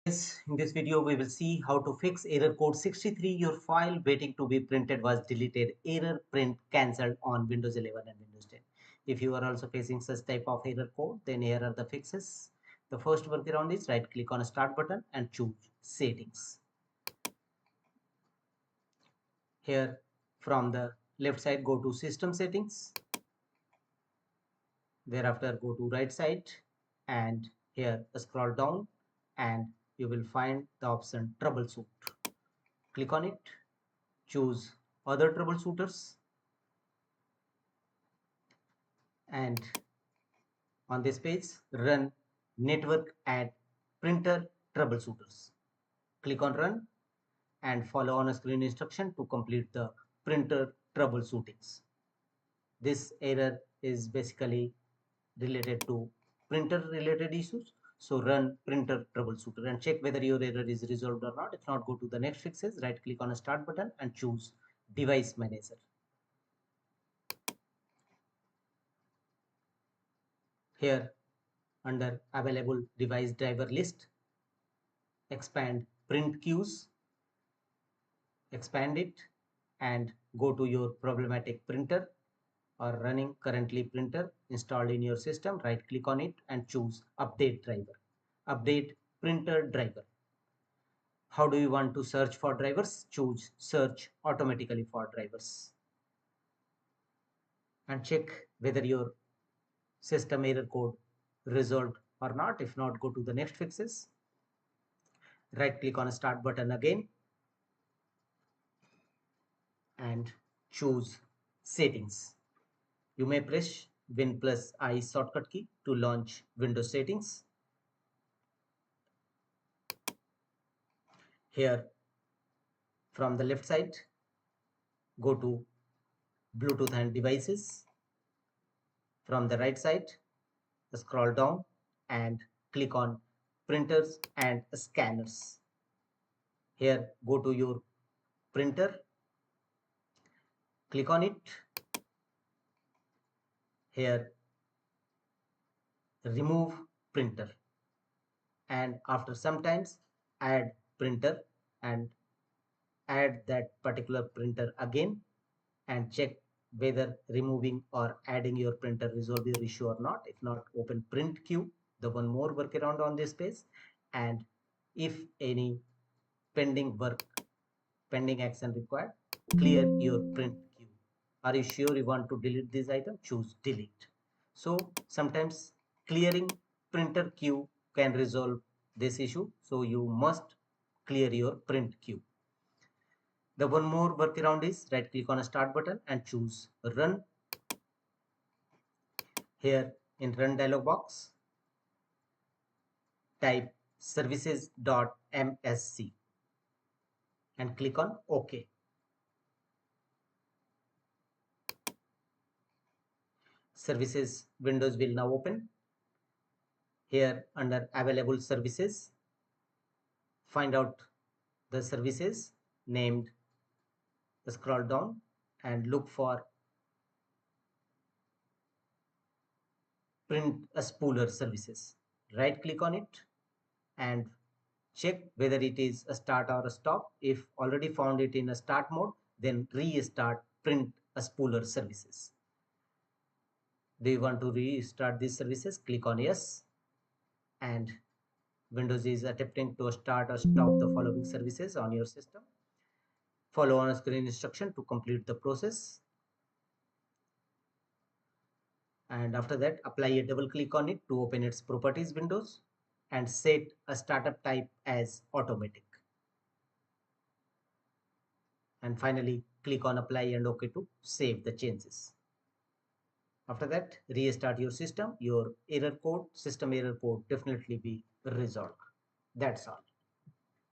In this video, we will see how to fix error code 63. Your file waiting to be printed was deleted. Error print cancelled on Windows 11 and Windows 10. If you are also facing such type of error code, then here are the fixes. The first workaround is right click on start button and choose settings. Here from the left side, go to system settings. Thereafter go to right side and here scroll down and you will find the option troubleshoot. Click on it, choose other troubleshooters, and on this page run network and printer troubleshooters. Click on run and follow on screen instruction to complete the printer troubleshootings. This error is basically related to printer related issues. So run printer troubleshooter and check whether your error is resolved or not. If not, go to the next fixes, right click on a start button and choose device manager. Here under available device driver list, expand print queues, expand it and go to your problematic printer or running currently printer installed in your system. Right click on it and choose update driver, update printer driver. How do you want to search for drivers? Choose search automatically for drivers and check whether your system error code resolved or not. If not, go to the next fixes, right click on start button again and choose settings. You may press Win plus I shortcut key to launch Windows settings. Here from the left side, go to Bluetooth and devices. From the right side, scroll down and click on printers and scanners. Here go to your printer, click on it. Here remove printer and after some times add printer and add that particular printer again and check whether removing or adding your printer resolve your issue or not. If not, open print queue, the one more workaround on this page, and if any pending work, pending action required, clear your print queue. Are you sure you want to delete this item? Choose delete. So sometimes clearing printer queue can resolve this issue, so you must clear your print queue. The one more workaround is right click on a start button and choose run. Here in run dialog box, type services.msc and click on OK. Services windows will now open. Here under available services, find out the services named, scroll down and look for print a spooler services. Right click on it and check whether it is a start or a stop. If already found it in a start mode, then restart print a spooler services. Do you want to restart these services? Click on yes, and Windows is attempting to start or stop the following services on your system. Follow on screen instruction to complete the process. And after that, apply a double click on it to open its properties windows and set a startup type as automatic. And finally, click on apply and OK to save the changes. After that, restart your system. Your error code, system error code definitely be resolved. That's all.